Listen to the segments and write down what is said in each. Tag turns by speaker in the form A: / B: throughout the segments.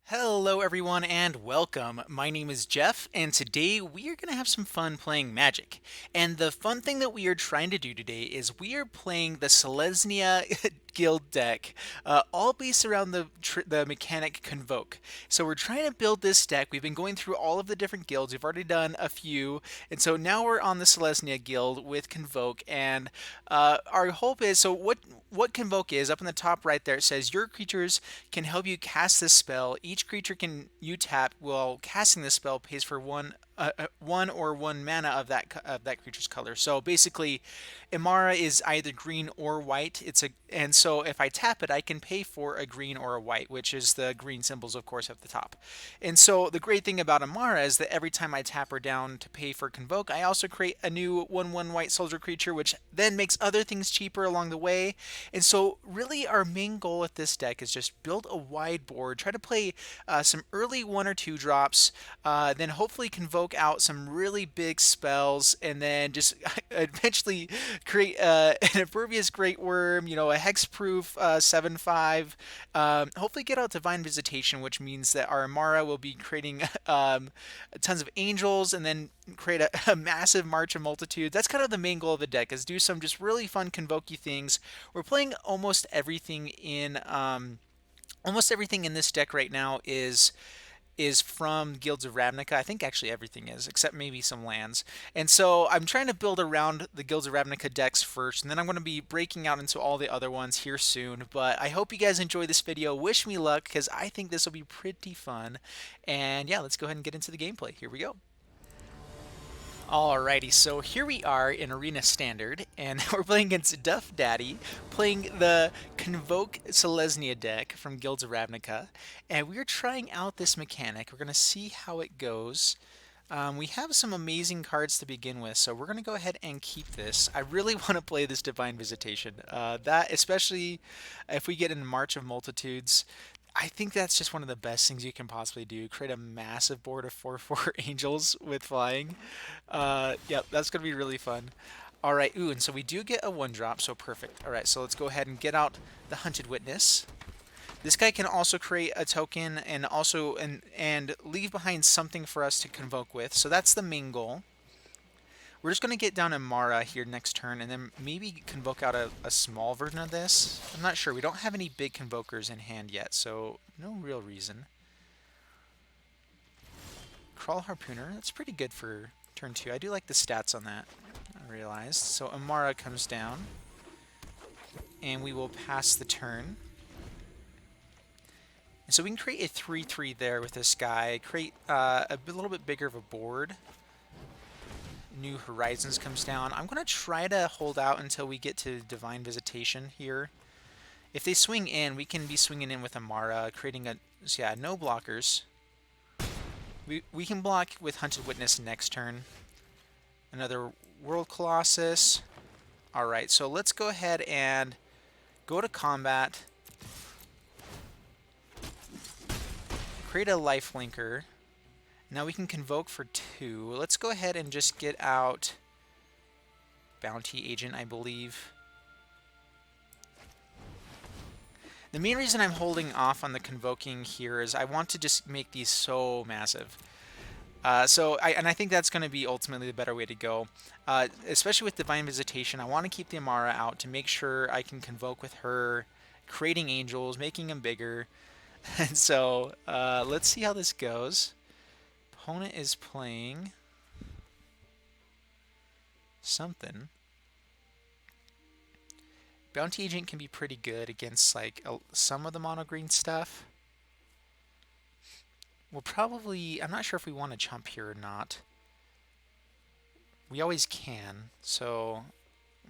A: Hello, everyone, and welcome. My name is Jeff, and today we are going to have some fun playing Magic. And the fun thing that we are trying to do today is we are playing the Selesnya Guild deck, all based around the mechanic Convoke. So we're trying to build this deck. We've been going through all of the different guilds. We've already done a few, and so now we're on the Selesnya Guild with Convoke. And our hope is what Convoke is up in the top right there. It says your creatures can help you cast this spell. Each creature can you tap while casting this spell pays for one mana of that creature's color. So basically, Emmara is either green or white. And so if I tap it, I can pay for a green or a white, which is the green symbols, of course, at the top. And so the great thing about Emmara is that every time I tap her down to pay for Convoke, I also create a new 1/1 white soldier creature, which then makes other things cheaper along the way. And so really our main goal with this deck is just build a wide board, try to play some early 1 or 2 drops, then hopefully convoke out some really big spells, and then just eventually create an Impervious Greatwurm, a hexproof 7/5. Hopefully get out Divine Visitation, which means that our Emmara will be creating tons of angels, and then create a massive March of Multitude. That's kind of the main goal of the deck, is do some just really fun convokey things. We're playing almost everything in this deck right now is from Guilds of Ravnica. I think actually everything is, except maybe some lands. And so I'm trying to build around the Guilds of Ravnica decks first, and then I'm going to be breaking out into all the other ones here soon. But I hope you guys enjoy this video. Wish me luck, because I think this will be pretty fun. And yeah, let's go ahead and get into the gameplay. Here we go. Alrighty, so here we are in Arena Standard, and we're playing against Duff Daddy, playing the Convoke Selesnya deck from Guilds of Ravnica, and we're trying out this mechanic. We're going to see how it goes. We have some amazing cards to begin with, so we're going to go ahead and keep this. I really want to play this Divine Visitation. That, especially if we get in March of Multitudes, I think that's just one of the best things you can possibly do. Create a massive board of 4/4 angels with flying. Yep, that's going to be really fun. All right, ooh, and so we do get a 1-drop, so perfect. All right, so let's go ahead and get out the Hunted Witness. This guy can also create a token and leave behind something for us to convoke with. So that's the main goal. We're just going to get down Emmara here next turn, and then maybe convoke out a small version of this. I'm not sure. We don't have any big convokers in hand yet, so no real reason. Crawl Harpooner. That's pretty good for turn 2. I do like the stats on that, I realized. So Emmara comes down, and we will pass the turn. And so we can create a 3/3 there with this guy, create a little bit bigger of a board. New Horizons comes down. I'm going to try to hold out until we get to Divine Visitation here. If they swing in, we can be swinging in with Emmara, creating so yeah, no blockers. We can block with Hunted Witness next turn. Another World Colossus. Alright, so let's go ahead and go to combat. Create a lifelinker. Now we can convoke for 2. Let's go ahead and just get out Bounty Agent, I believe. The main reason I'm holding off on the convoking here is I want to just make these so massive. I think that's going to be ultimately the better way to go. Especially with Divine Visitation, I want to keep the Emmara out to make sure I can convoke with her, creating angels, making them bigger. And so let's see how this goes. Opponent is playing something. Bounty Agent can be pretty good against like some of the mono green stuff. We'll probably, I'm not sure if we want to chump here or not. We always can, so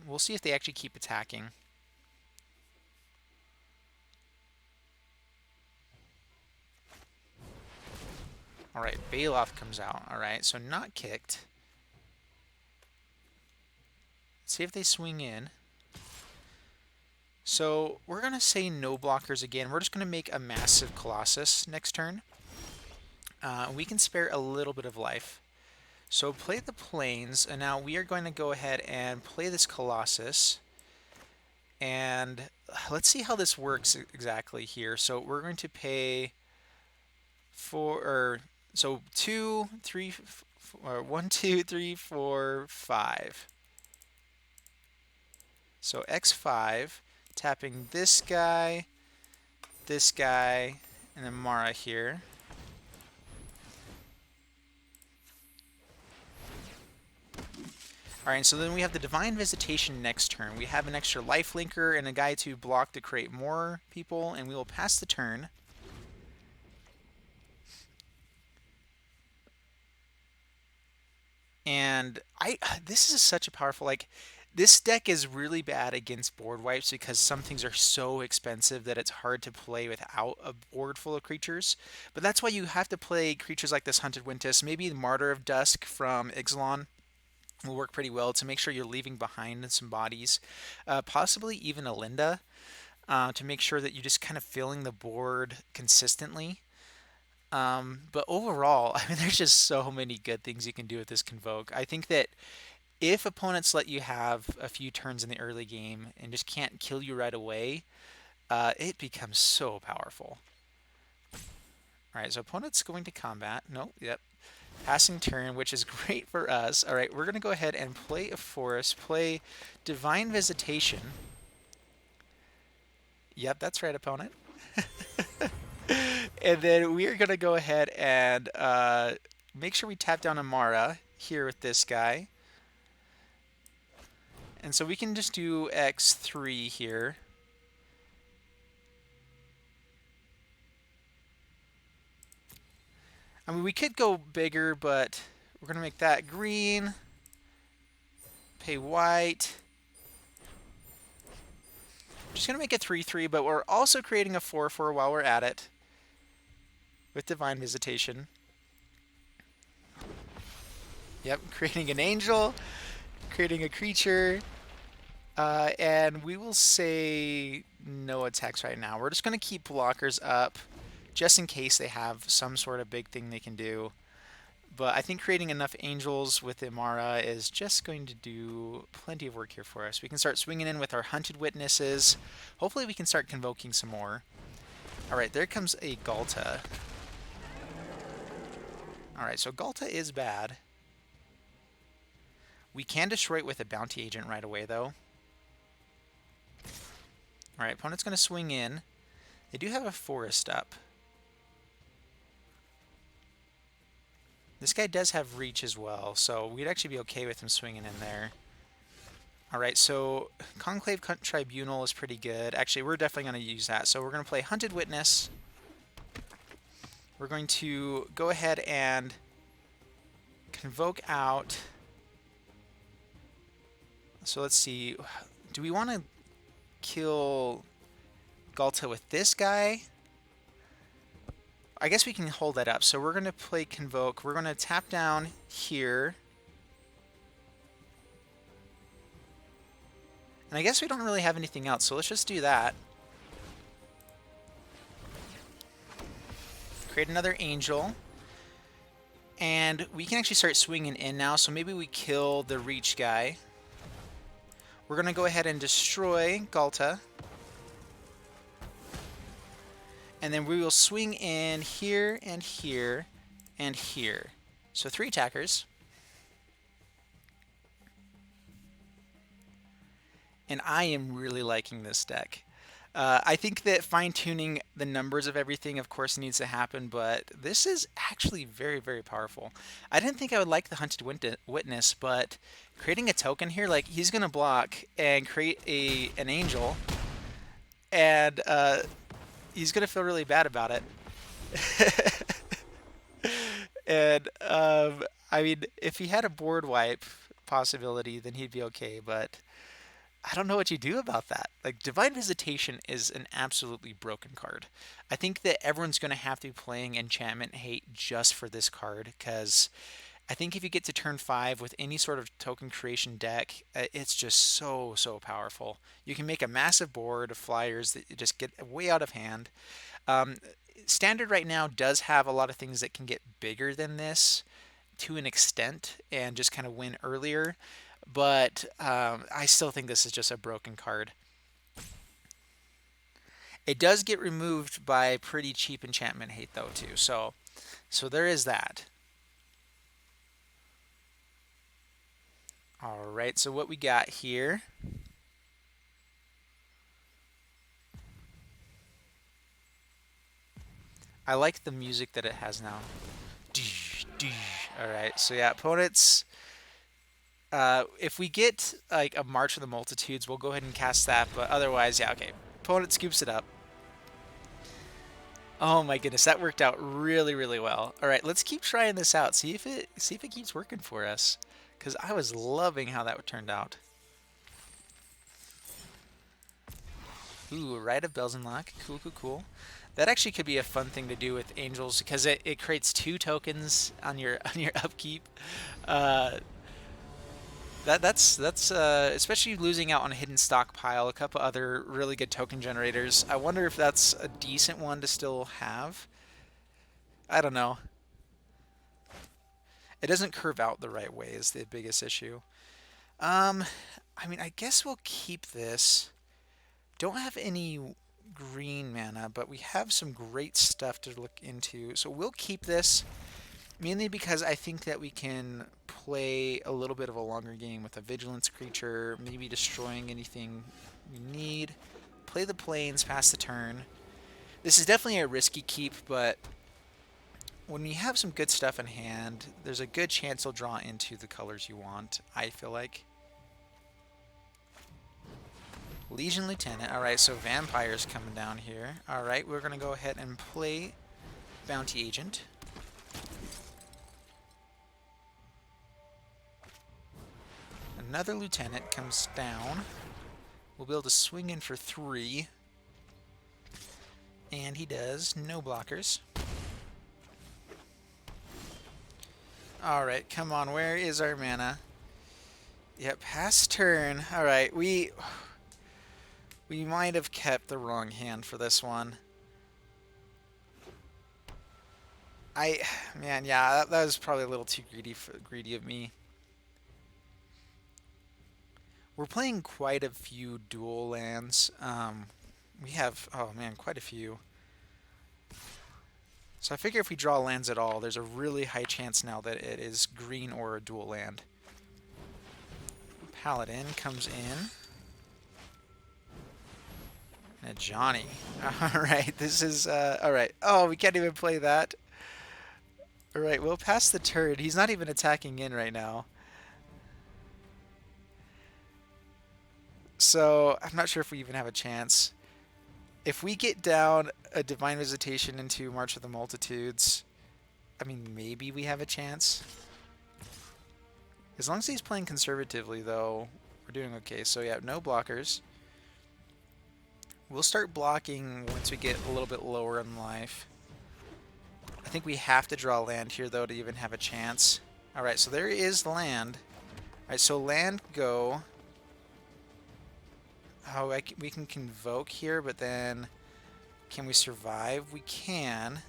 A: we'll see if they actually keep attacking. Alright, Bailoff comes out. Alright, so not kicked. Let's see if they swing in. So we're going to say no blockers again. We're just going to make a massive Colossus next turn. We can spare a little bit of life. So play the Plains, and now we are going to go ahead and play this Colossus. And let's see how this works exactly here. So we're going to pay 4, or so 2, 3, 4, 1, 2, 3, 4, 5. So X5, tapping this guy, and Emmara here. Alright, so then we have the Divine Visitation next turn. We have an extra life linker and a guy to block to create more people, and we will pass the turn. And this is such a powerful, like, this deck is really bad against board wipes because some things are so expensive that it's hard to play without a board full of creatures. But that's why you have to play creatures like this Hunted Wintis, maybe the Martyr of Dusk from Ixalan will work pretty well to make sure you're leaving behind some bodies. Possibly even a Linda to make sure that you're just kind of filling the board consistently. But overall, I mean, there's just so many good things you can do with this Convoke. I think that if opponents let you have a few turns in the early game and just can't kill you right away, it becomes so powerful. All right, so opponent's going to combat. Nope, yep. Passing turn, which is great for us. All right, we're going to go ahead and play a forest, play Divine Visitation. Yep, that's right, opponent. And then we are going to go ahead and make sure we tap down Emmara here with this guy. And so we can just do X3 here. I mean, we could go bigger, but we're going to make that green. Pay white. Just going to make it 3/3, but we're also creating a 4/4 while we're at it with Divine Visitation. Yep, creating an angel, creating a creature, and we will say no attacks right now. We're just going to keep blockers up just in case they have some sort of big thing they can do. But I think creating enough angels with Emmara is just going to do plenty of work here for us. We can start swinging in with our Hunted Witnesses. Hopefully we can start convoking some more. Alright, there comes a Ghalta. Alright, so Ghalta is bad. We can destroy it with a Bounty Agent right away, though. Alright, opponent's going to swing in. They do have a forest up. This guy does have reach as well, so we'd actually be okay with him swinging in there. Alright, so Conclave Tribunal is pretty good. Actually, we're definitely going to use that. So we're going to play Hunted Witness. We're going to go ahead and convoke out. So let's see. Do we want to kill Ghalta with this guy? I guess we can hold that up. So we're going to play Convoke. We're going to tap down here. And I guess we don't really have anything else, so let's just do that. Create another angel. And we can actually start swinging in now, so maybe we kill the reach guy. We're going to go ahead and destroy Ghalta. And then we will swing in here and here and here. So 3 attackers. And I am really liking this deck. I think that fine-tuning the numbers of everything, of course, needs to happen, but this is actually very, very powerful. I didn't think I would like the Hunted Witness, but creating a token here, like, he's going to block and create an angel, and he's going to feel really bad about it. And, I mean, if he had a board wipe possibility, then he'd be okay, but I don't know what you do about that. Like, Divine Visitation is an absolutely broken card. I think that everyone's going to have to be playing Enchantment Hate just for this card, because I think if you get to turn 5 with any sort of token creation deck, it's just so, so powerful. You can make a massive board of flyers that just get way out of hand. Standard right now does have a lot of things that can get bigger than this to an extent and just kind of win earlier. But I still think this is just a broken card. It does get removed by pretty cheap Enchantment Hate, though, too. So So there is that. All right, so what we got here. I like the music that it has now. All right, so yeah, opponents. If we get like a March of the Multitudes, we'll go ahead and cast that. But otherwise, yeah, okay. Opponent scoops it up. Oh my goodness, that worked out really, really well. All right, let's keep trying this out. See if it keeps working for us. Because I was loving how that turned out. Ooh, Rite of Belzenlock. Cool, cool, cool. That actually could be a fun thing to do with Angels because it creates 2 tokens on your upkeep. Uh, that's especially losing out on a hidden stockpile, a couple other really good token generators. I wonder if that's a decent one to still have. I don't know. It doesn't curve out the right way is the biggest issue. I mean, I guess we'll keep this. Don't have any green mana, but we have some great stuff to look into. So we'll keep this, mainly because I think that we can play a little bit of a longer game with a Vigilance creature, maybe destroying anything we need. Play the plains, pass the turn. This is definitely a risky keep, but when we have some good stuff in hand, there's a good chance you'll draw into the colors you want, I feel like. Legion Lieutenant. Alright, so Vampire's coming down here. Alright, we're going to go ahead and play Bounty Agent. Another Lieutenant comes down. We'll be able to swing in for 3. And he does. No blockers. Alright, come on. Where is our mana? Yep, pass turn. Alright, we might have kept the wrong hand for this one. Man, yeah, that was probably a little too greedy of me. We're playing quite a few dual lands. We have, oh man, quite a few. So I figure if we draw lands at all, there's a really high chance now that it is green or a dual land. Paladin comes in. And a Johnny. Alright, this is, alright. Oh, we can't even play that. Alright, we'll pass the turn. He's not even attacking in right now. So, I'm not sure if we even have a chance. If we get down a Divine Visitation into March of the Multitudes, I mean, maybe we have a chance. As long as he's playing conservatively, though, we're doing okay. So, yeah, no blockers. We'll start blocking once we get a little bit lower in life. I think we have to draw land here, though, to even have a chance. Alright, so there is land. Alright, so land go. Oh, we can convoke here, but then can we survive? We can.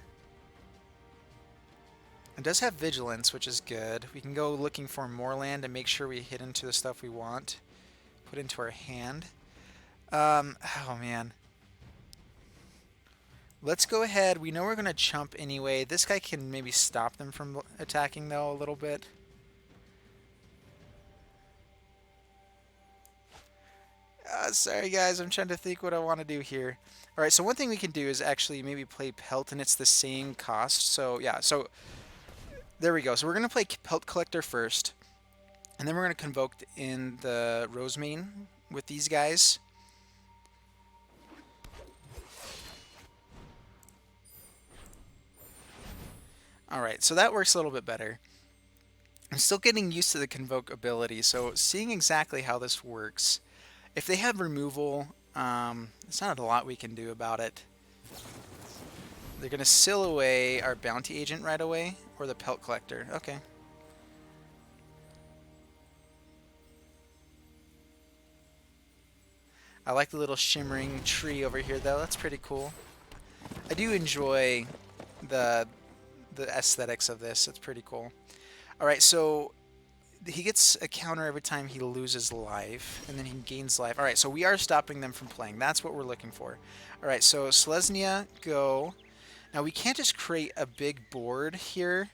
A: It does have vigilance, which is good. We can go looking for more land and make sure we hit into the stuff we want. Put into our hand. Oh man. Let's go ahead. We know we're going to chump anyway. This guy can maybe stop them from attacking, though, a little bit. Sorry, guys. I'm trying to think what I want to do here. All right, so one thing we can do is actually maybe play Pelt, and it's the same cost. So, yeah, so there we go. So we're going to play Pelt Collector first, and then we're going to convoke in the Rosemane with these guys. Alright, so that works a little bit better. I'm still getting used to the Convoke ability, so seeing exactly how this works. If they have removal, there's not a lot we can do about it. They're going to seal away our Bounty Agent right away, or the Pelt Collector. Okay. I like the little shimmering tree over here, though. That's pretty cool. I do enjoy the aesthetics of this. It's pretty cool. Alright, so he gets a counter every time he loses life, and then he gains life. Alright, so we are stopping them from playing. That's what we're looking for. Alright, so Selesnya, go. Now we can't just create a big board here,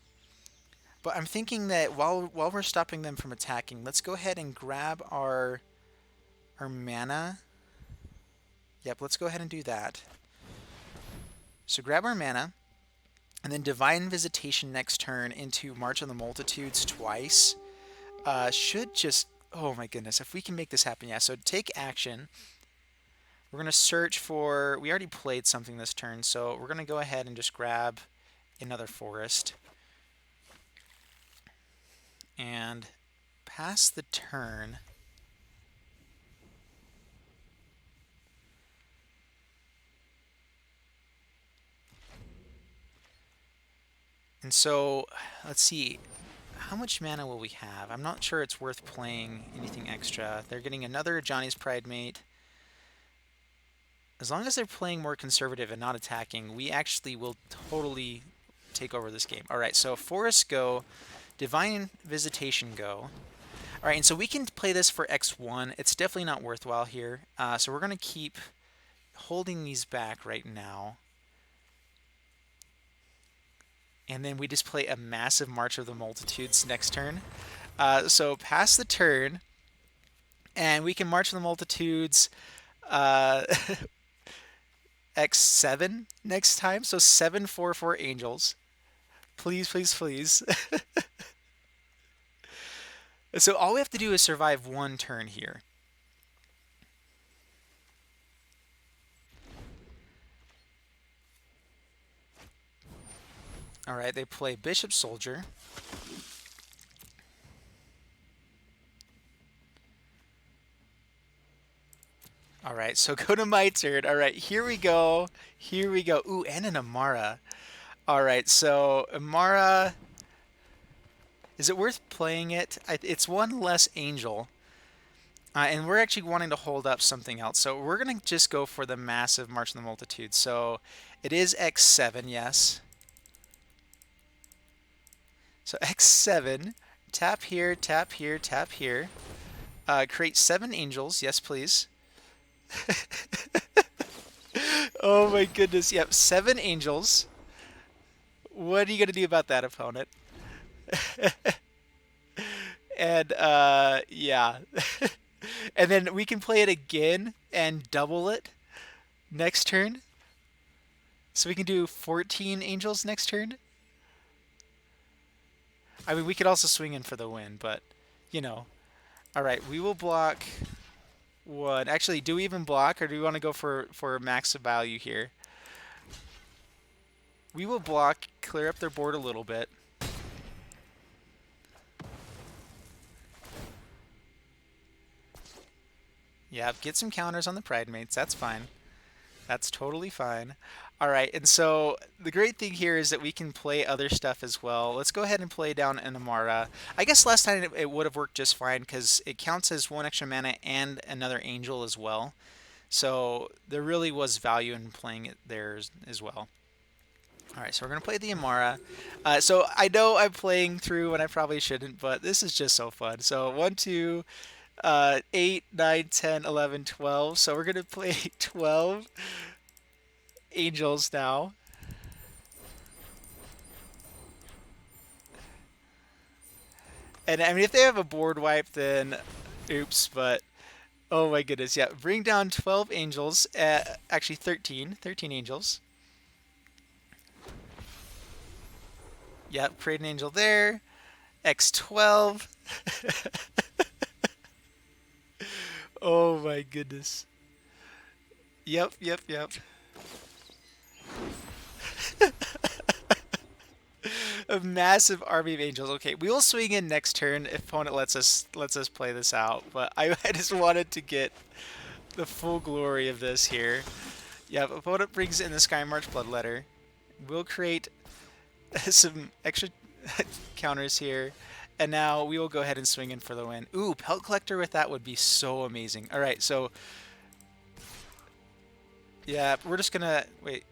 A: but I'm thinking that while we're stopping them from attacking, let's go ahead and grab our mana. Yep, let's go ahead and do that. So grab our mana, and then Divine Visitation next turn into March of the Multitudes twice. Should just... Oh my goodness, if we can make this happen, yeah. So take action. We're going to search for... We already played something this turn, so we're going to go ahead and just grab another forest. And pass the turn. And so, let's see, how much mana will we have? I'm not sure it's worth playing anything extra. They're getting another Johnny's Pridemate. As long as they're playing more conservative and not attacking, we actually will totally take over this game. Alright, so Forest go, Divine Visitation go. Alright, and so we can play this for X1. It's definitely not worthwhile here. So we're going to keep holding these back right now. And then we just play a massive March of the Multitudes next turn. So pass the turn, and we can March of the Multitudes X7 next time. So 7/4/4 Angels. Please, please, please. So all we have to do is survive one turn here. Alright, they play Bishop Soldier. Alright, so go to my turn. Alright, here we go. Here we go. Ooh, and an Emmara. Alright, so Emmara... Is it worth playing it? It's one less angel. And we're actually wanting to hold up something else. So we're going to just go for the massive March of the Multitude. So it is X7, yes. So X7, tap here, tap here, tap here. Create 7 angels, yes please. Oh my goodness, yep, 7 angels. What are you going to do about that, opponent? And, yeah. And then we can play it again and double it next turn. So we can do 14 angels next turn. I mean, we could also swing in for the win, but, you know. Alright, we will block one. Actually, do we even block, or do we want to go for max value here? We will block, clear up their board a little bit. Yeah, get some counters on the Pridemates. That's fine. That's totally fine. Alright, and so the great thing here is that we can play other stuff as well. Let's go ahead and play down an Emmara. I guess last time it would have worked just fine because it counts as 1 extra mana and another angel as well. So there really was value in playing it there as well. Alright, so we're going to play the Emmara. So I know I'm playing through when I probably shouldn't, but this is just so fun. So 1, 2, 8, 9, 10, 11, 12. So we're going to play 12 angels now. And I mean, if they have a board wipe, then oops, but oh my goodness, yeah. Bring down 12 angels, actually 13 angels. Yep, create an angel there. X12. Oh my goodness. Yep. A massive army of angels. Okay, we will swing in next turn if opponent lets us play this out. But I just wanted to get the full glory of this here. Yeah, opponent brings in the Skymarch Bloodletter. We'll create some extra counters here. And now we will go ahead and swing in for the win. Ooh, Pelt Collector with that would be so amazing. Alright, so... Yeah, we're just gonna... Wait.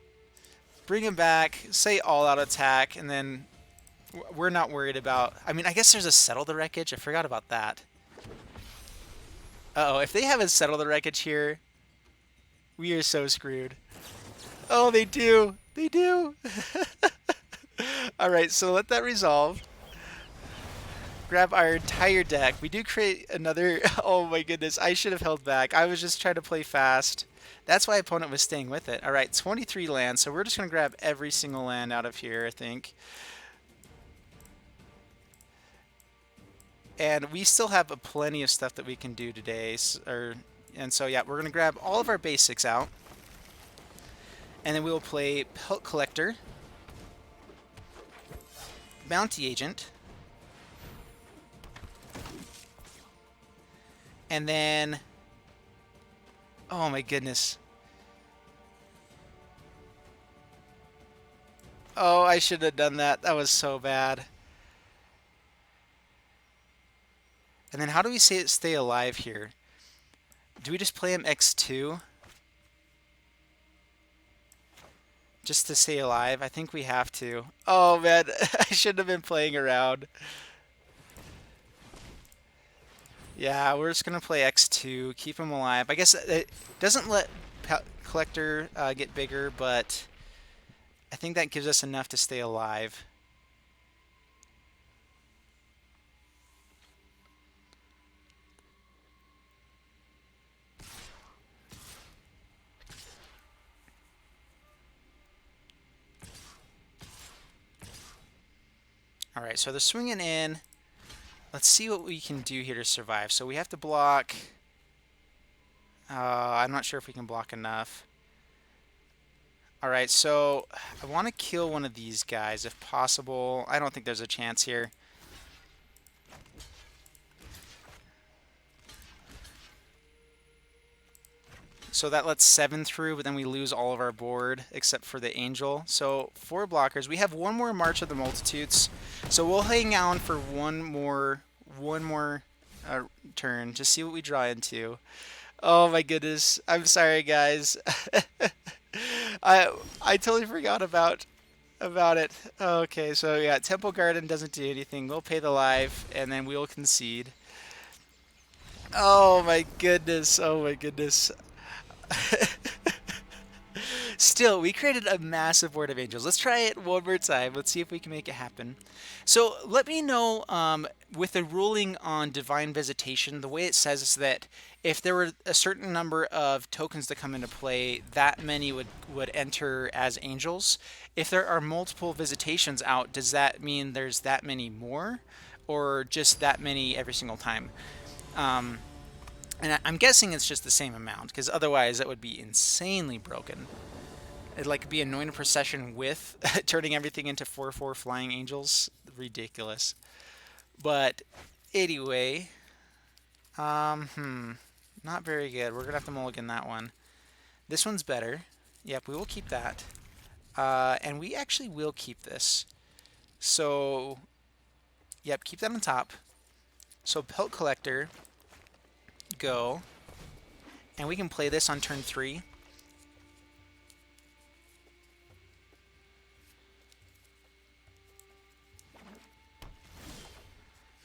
A: Bring him back, say all-out attack, and then we're not worried about... I mean, I guess there's a Settle the Wreckage. I forgot about that. Uh-oh, if they have a Settle the Wreckage here, we are so screwed. Oh, they do! They do. All right, so let that resolve. Grab our entire deck. We do create another. Oh my goodness, I should have held back. I was just trying to play fast. That's why opponent was staying with it. All right, 23 lands. So we're just going to grab every single land out of here, I think. And we still have plenty of stuff that we can do today. And so, yeah, we're going to grab all of our basics out. And then we will play Pelt Collector, Bounty Agent, and then, oh my goodness. Oh, I should have done that. That was so bad. And then how do we stay alive here? Do we just play him X2? Just to stay alive? I think we have to. Oh man, I shouldn't have been playing around. Yeah, we're just going to play X2, keep him alive. I guess it doesn't let Collector get bigger, but I think that gives us enough to stay alive. All right, so they're swinging in. Let's see what we can do here to survive. So we have to block. I'm not sure if we can block enough. All right, so I want to kill one of these guys if possible. I don't think there's a chance here. So that lets 7 through, but then we lose all of our board except for the Angel. So 4 blockers. We have one more March of the Multitudes. So we'll hang on for one more turn. Just see what we draw into. Oh my goodness. I'm sorry, guys. I totally forgot about it. Okay, so yeah, Temple Garden doesn't do anything. We'll pay the life, and then we'll concede. Oh my goodness. Oh my goodness. Still, we created a massive board of angels. Let's try it one more time. Let's see if we can make it happen. So let me know, with the ruling on Divine Visitation, the way it says is that if there were a certain number of tokens that come into play, that many would enter as angels. If there are multiple visitations out, does that mean there's that many more? Or just that many every single time? And I'm guessing it's just the same amount, because otherwise that would be insanely broken. It'd like be Anointed Procession with turning everything into 4/4 flying angels. Ridiculous. But anyway, not very good. We're gonna have to mulligan that one. This one's better. Yep, we will keep that. And we actually will keep this. So, yep, keep that on top. So Pelt Collector, go. And we can play this on turn 3.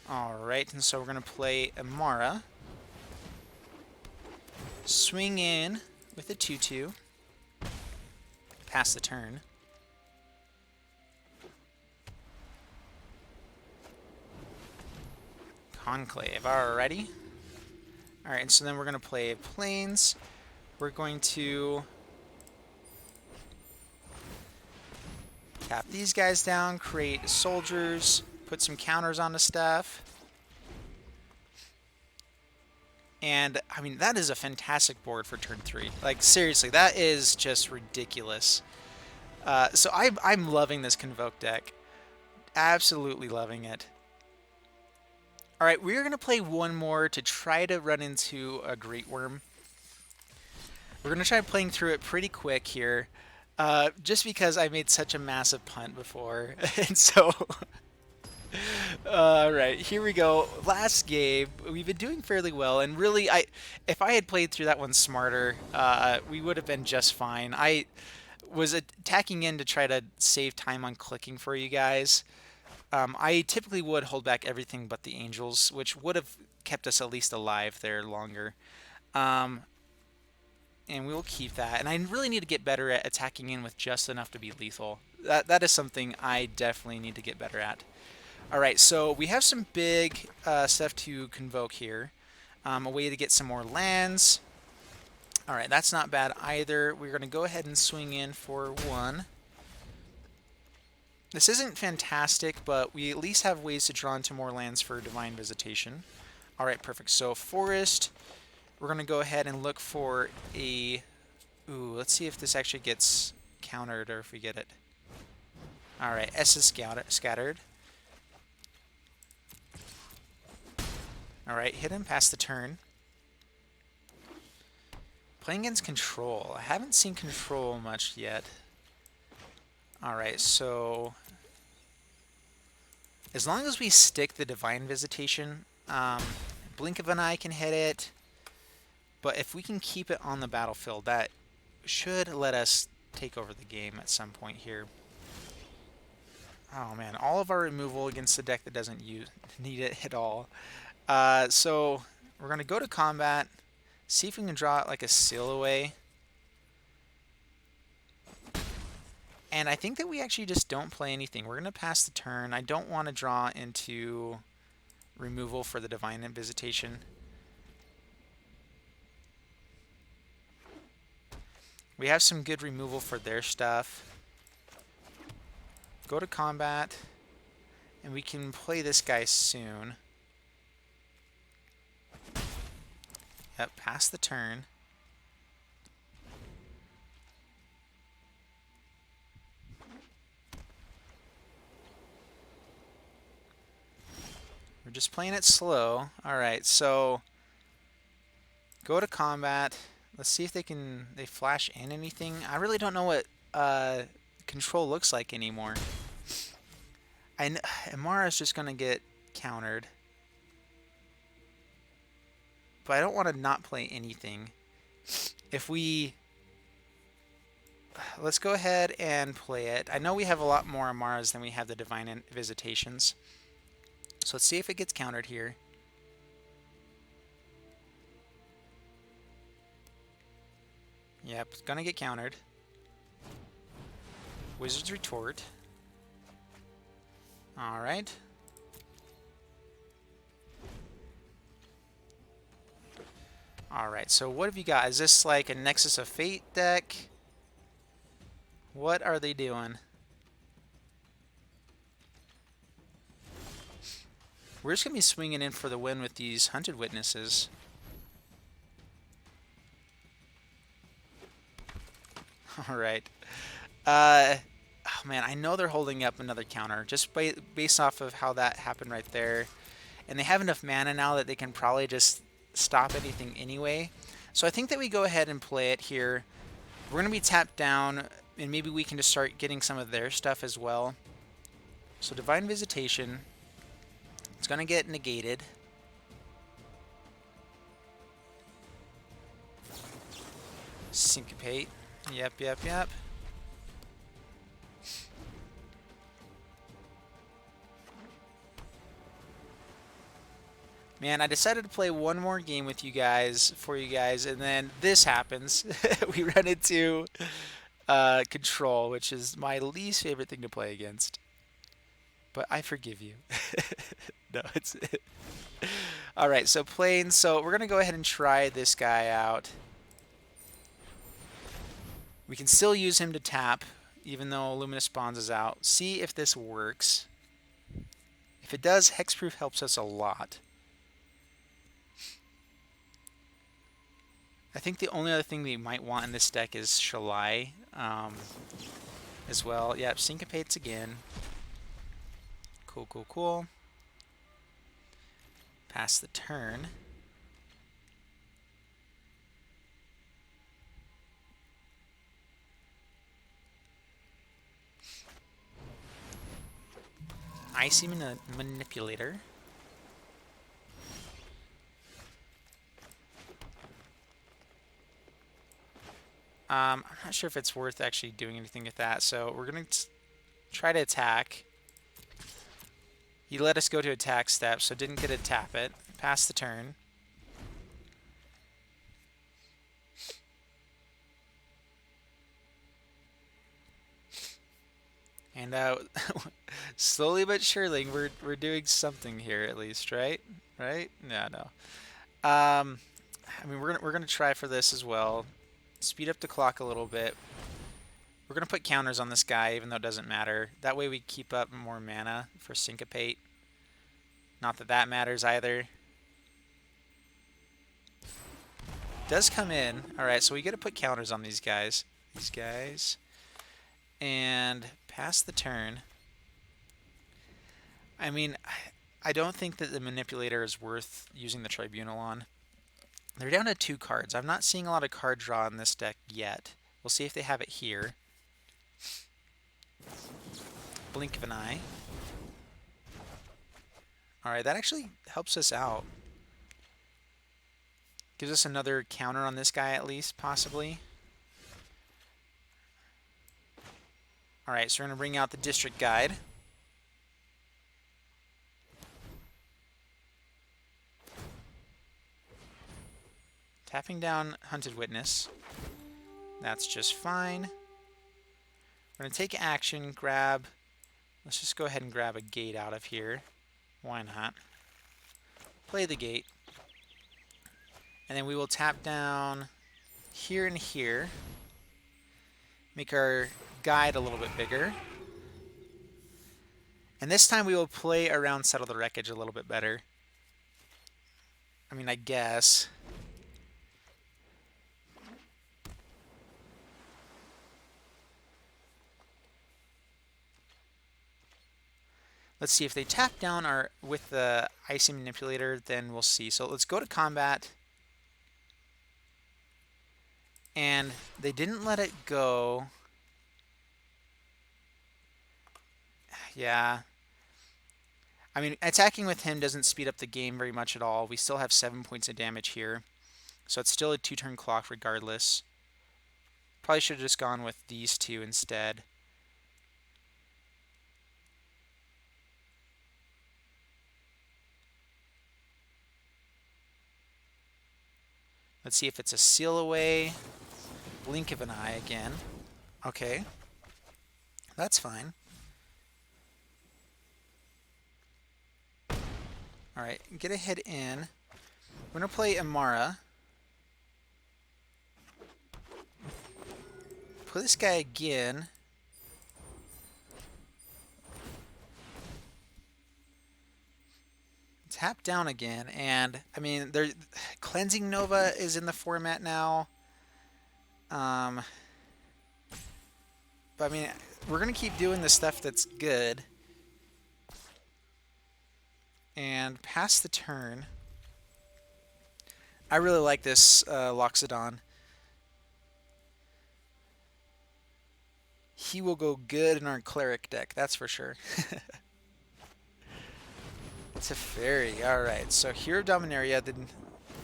A: Alright, and so we're going to play Emmara. Swing in with a 2/2. Pass the turn. Conclave, alrighty. Alright, and so then we're going to play Plains. We're going to tap these guys down, create soldiers, put some counters on the stuff. And, I mean, that is a fantastic board for turn 3. Like, seriously, that is just ridiculous. So I'm loving this Convoke deck. Absolutely loving it. Alright, we're going to play one more to try to run into a Greatwurm. We're going to try playing through it pretty quick here. Just because I made such a massive punt before. And so... Alright, here we go. Last game, we've been doing fairly well, and really, if I had played through that one smarter, we would have been just fine. I was attacking in to try to save time on clicking for you guys. I typically would hold back everything but the angels, which would have kept us at least alive there longer. and we will keep that. And I really need to get better at attacking in with just enough to be lethal. That is something I definitely need to get better at. All right, so we have some big stuff to convoke here. A way to get some more lands. All right, that's not bad either. We're going to go ahead and swing in for one. This isn't fantastic, but we at least have ways to draw into more lands for Divine Visitation. All right, perfect. So Forest, we're going to go ahead and look for a... Ooh, let's see if this actually gets countered or if we get it. All right, S is scattered. All right, hit him past the turn. Playing against Control. I haven't seen Control much yet. Alright, so... as long as we stick the Divine Visitation, blink of an eye can hit it. But if we can keep it on the battlefield, that should let us take over the game at some point here. Oh man, all of our removal against the deck that doesn't need it at all. So we're going to go to combat. See if we can draw it like a seal away. And I think that we actually just don't play anything. We're going to pass the turn. I don't want to draw into removal for the Divine Visitation. We have some good removal for their stuff. Go to combat. And we can play this guy soon. Yep, pass the turn. We're just playing it slow. Alright, so go to combat. Let's see if they flash in anything. I really don't know what Control looks like anymore. Emmara is just going to get countered. But I don't want to not play anything. If we... let's go ahead and play it. I know we have a lot more Emmaras than we have the Divine Visitations. So let's see if it gets countered here. Yep, it's gonna get countered. Wizard's Retort. Alright. Alright, so what have you got? Is this like a Nexus of Fate deck? What are they doing? We're just going to be swinging in for the win with these Hunted Witnesses. Alright. Oh man, I know they're holding up another counter, just based off of how that happened right there. And they have enough mana now that they can probably just stop anything anyway. So I think that we go ahead and play it here. We're going to be tapped down, and maybe we can just start getting some of their stuff as well. So Divine Visitation. It's going to get negated. Syncopate. Yep, yep, yep. Man, I decided to play one more game with you guys, and then this happens. We run into Control, which is my least favorite thing to play against. But I forgive you. No, it's... Alright, so playing... So we're going to go ahead and try this guy out. We can still use him to tap, even though Luminous Spawns is out. See if this works. If it does, Hexproof helps us a lot. I think the only other thing we might want in this deck is Shalai as well. Yep, Syncopates again. Cool, cool, cool. Pass the turn. Icy Manipulator. I'm not sure if it's worth actually doing anything with that, so we're going to try to attack. He let us go to attack step, so didn't get to tap it. Pass the turn. And slowly but surely, we're doing something here at least, right? Right? No, no. I mean, we're gonna try for this as well. Speed up the clock a little bit. We're gonna put counters on this guy, even though it doesn't matter. That way we keep up more mana for Syncopate. Not that that matters either. Does come in. Alright, so we gotta put counters on these guys. And pass the turn. I mean, I don't think that the Manipulator is worth using the Tribunal on. They're down to 2 cards. I'm not seeing a lot of card draw in this deck yet. We'll see if they have it here. Blink of an eye. Alright, that actually helps us out. Gives us another counter on this guy at least, possibly. Alright, so we're going to bring out the District Guide. Tapping down Hunted Witness. That's just fine. We're going to take action, grab... Let's just go ahead and grab a gate out of here. Why not? Play the gate. And then we will tap down here and here. Make our guide a little bit bigger. And this time we will play around Settle the Wreckage a little bit better. I mean, I guess. Let's see if they tap down our with the Icy Manipulator, then we'll see. So let's go to combat. And they didn't let it go. Yeah. I mean, attacking with him doesn't speed up the game very much at all. We still have 7 points of damage here. So it's still a 2-turn clock regardless. Probably should have just gone with these two instead. Let's see if it's a seal away. Blink of an eye again. Okay. That's fine. Alright, get a hit in. We're going to play Emmara. Play this guy again. Tap down again, and I mean, Cleansing Nova is in the format now. But I mean, we're gonna keep doing the stuff that's good. And pass the turn. I really like this Loxodon. He will go good in our Cleric deck, that's for sure. It's a fairy. Alright, so Hero of Dominaria didn't...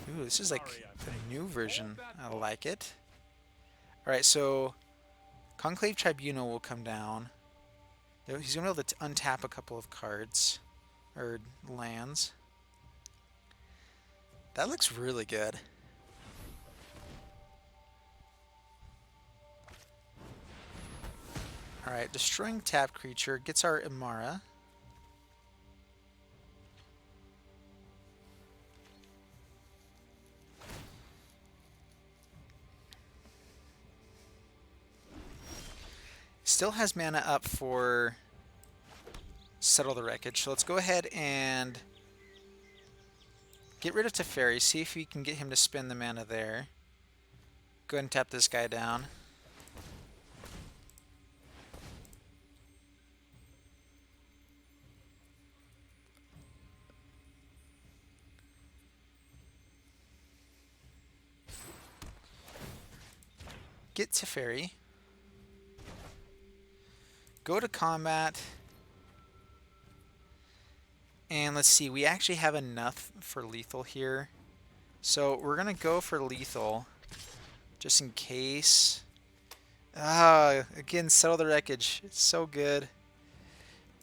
A: Ooh, this is like a new version. I like it. Alright, so Conclave Tribunal will come down. He's going to be able to untap a couple of cards. Or lands. That looks really good. Alright, destroying tap creature gets our Emmara. Still has mana up for Settle the Wreckage, so let's go ahead and get rid of Teferi, see if we can get him to spend the mana there. Go ahead and tap this guy down. Get Teferi. Go to combat. And let's see, we actually have enough for lethal here. So we're going to go for lethal, just in case. Again, Settle the Wreckage. It's so good.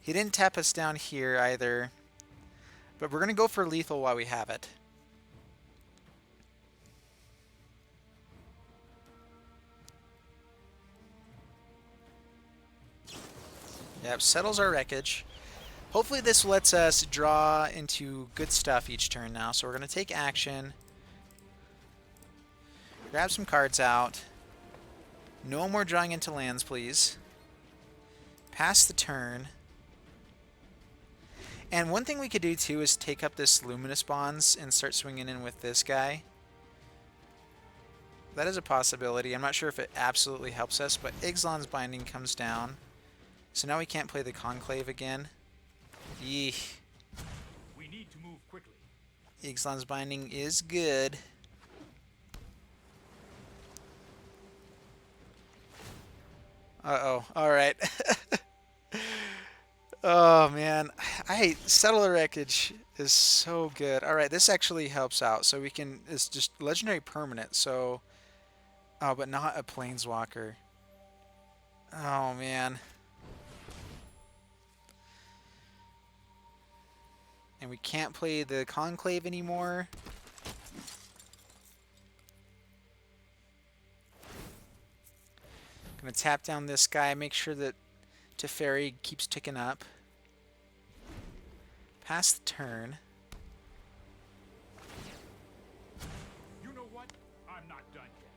A: He didn't tap us down here either. But we're going to go for lethal while we have it. Yep, settles our wreckage. Hopefully this lets us draw into good stuff each turn now. So we're going to take action. Grab some cards out. No more drawing into lands, please. Pass the turn. And one thing we could do too is take up this Luminous Bonds and start swinging in with this guy. That is a possibility. I'm not sure if it absolutely helps us, but Ixalan's Binding comes down. So now we can't play the Conclave again. Yeesh.
B: We need to move quickly.
A: Ixalan's Binding is good. Uh-oh. Alright. Oh, man. Settler Wreckage is so good. Alright, this actually helps out. So we can... It's just legendary permanent, so... Oh, but not a Planeswalker. Oh, man. And we can't play the Conclave anymore. Gonna tap down this guy, make sure that Teferi keeps ticking up. Pass the turn.
B: You know what? I'm not done yet.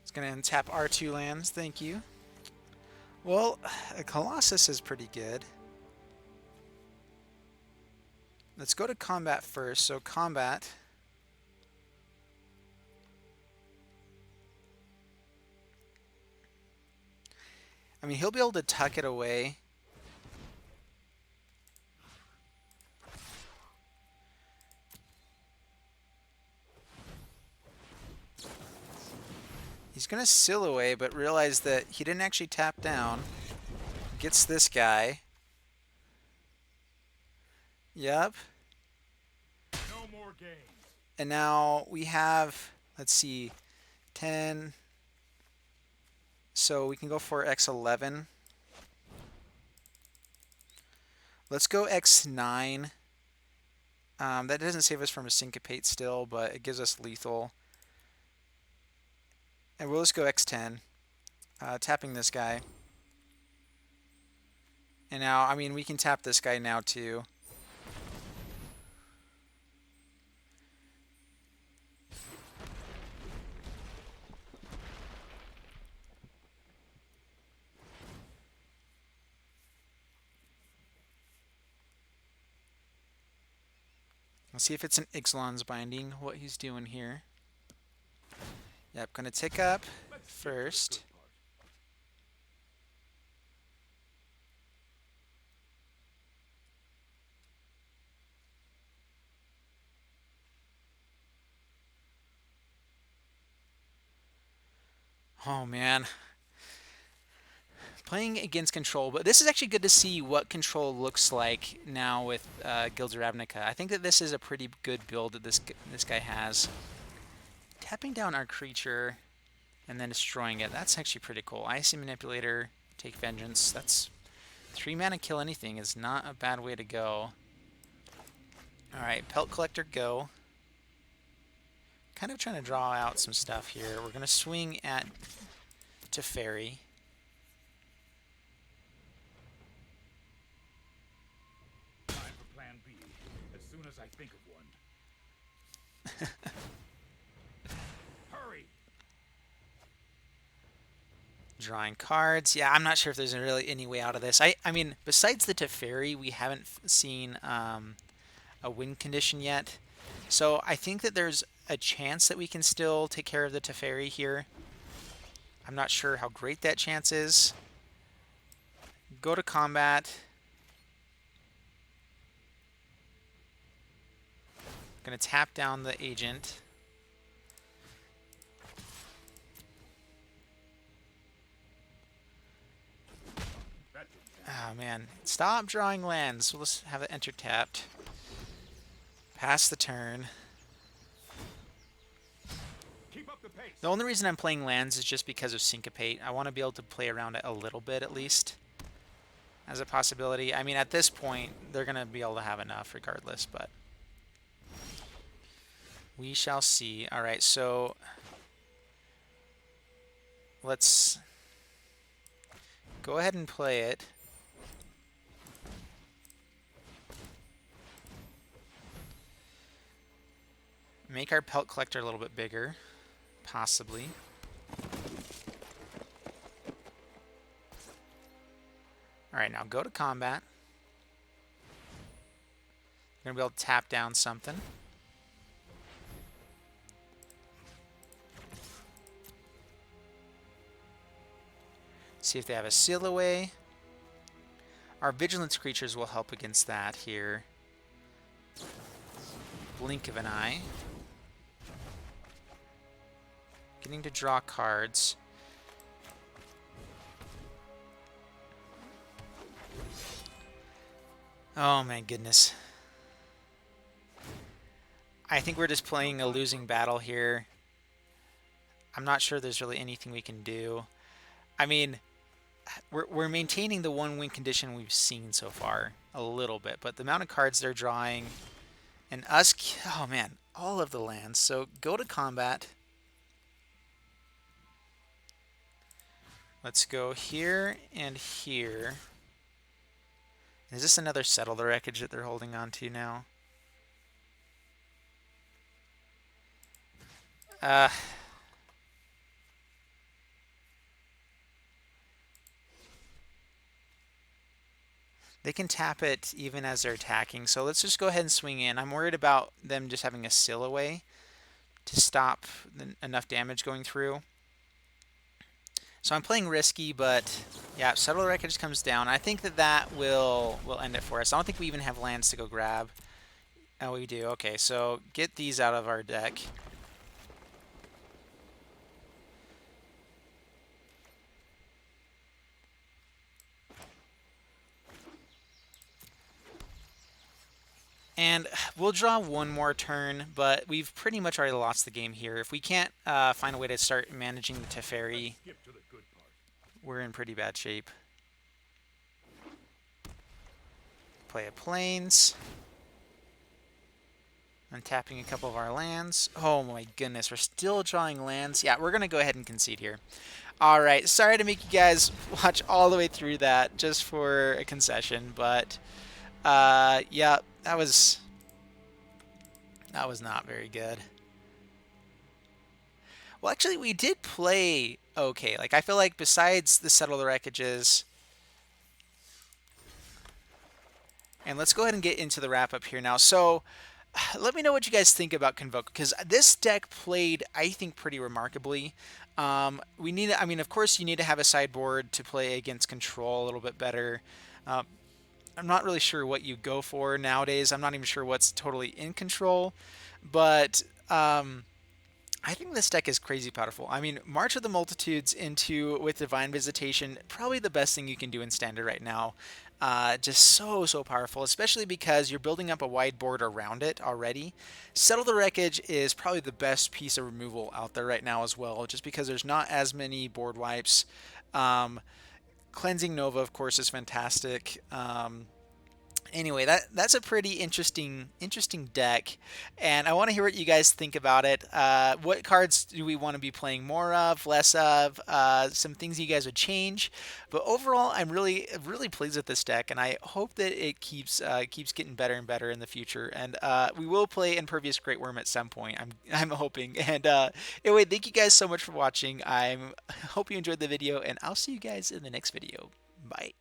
A: It's gonna untap R2 lands, thank you. Well, a Colossus is pretty good. Let's go to combat first. So combat. I mean, he'll be able to tuck it away. He's going to seal away, but realize that he didn't actually tap down. Gets this guy. Yep.
B: No more games.
A: And now we have, let's see, 10. So we can go for X11. Let's go X9. That doesn't save us from a Syncopate still, but it gives us lethal. And we'll just go X10. Tapping this guy. And now, I mean, we can tap this guy now too. Let's see if it's an Ixalan's Binding, what he's doing here. Yep, gonna tick up first. Oh man. Playing against control, but this is actually good to see what control looks like now with Guilds of Ravnica. I think that this is a pretty good build that this guy has. Tapping down our creature and then destroying it. That's actually pretty cool. Icy Manipulator, take Vengeance. That's 3 mana kill anything is not a bad way to go. Alright, Pelt Collector go. Kind of trying to draw out some stuff here. We're going to swing at Teferi.
B: Time for plan B, as soon as I think of one. Hurry!
A: Drawing cards. Yeah, I'm not sure if there's really any way out of this. I mean, besides the Teferi, we haven't seen a win condition yet. So I think that there's a chance that we can still take care of the Teferi here. I'm not sure how great that chance is. Go to combat. Gonna tap down the agent. Oh man, stop drawing lands. We'll just have it enter tapped. Pass the turn.
B: Keep up the pace.
A: The only reason I'm playing lands is just because of Syncopate. I want to be able to play around it a little bit at least as a possibility. I mean, at this point, they're going to be able to have enough regardless, but we shall see. All right, so let's go ahead and play it. Make our Pelt Collector a little bit bigger, possibly. All right, now go to combat. You're going to be able to tap down something. See if they have a seal away. Our vigilance creatures will help against that here. Blink of an eye. Getting to draw cards. Oh my goodness. I think we're just playing a losing battle here. I'm not sure there's really anything we can do. I mean, we're maintaining the one win condition we've seen so far a little bit, but the amount of cards they're drawing and us, oh man, all of the lands. So go to combat. Let's go here and here. Is this another Settle the Wreckage that they're holding on to now? They can tap it even as they're attacking, so let's just go ahead and swing in. I'm worried about them just having a seal away to stop enough damage going through. So I'm playing risky, but yeah, Settle the Wreckage comes down. I think that will end it for us. I don't think we even have lands to go grab. Oh, we do. Okay, so get these out of our deck. And we'll draw one more turn, but we've pretty much already lost the game here. If we can't find a way to start managing the Teferi, we're in pretty bad shape. Play a Plains. Untapping a couple of our lands. Oh my goodness, we're still drawing lands. Yeah, we're going to go ahead and concede here. All right, sorry to make you guys watch all the way through that just for a concession, but yeah, that was not very good. Well, actually, we did play okay. Like, I feel like besides the Settle the Wreckages, and let's go ahead and get into the wrap-up here now. So, let me know what you guys think about Convoke, because this deck played, I think, pretty remarkably. I mean, of course, you need to have a sideboard to play against control a little bit better. I'm not really sure what you go for nowadays. I'm not even sure what's totally in control, but I think this deck is crazy powerful. I mean, March of the Multitudes with Divine Visitation, probably the best thing you can do in Standard right now. Just so powerful, especially because you're building up a wide board around it already. Settle the Wreckage is probably the best piece of removal out there right now as well, just because there's not as many board wipes. Cleansing Nova, of course, is fantastic. Anyway, that's a pretty interesting deck, and I want to hear what you guys think about it. What cards do we want to be playing more of, less of? Some things you guys would change, but overall, I'm really pleased with this deck, and I hope that it keeps getting better and better in the future. And we will play Impervious Greatwurm at some point. I'm hoping. And anyway, thank you guys so much for watching. I hope you enjoyed the video, and I'll see you guys in the next video. Bye.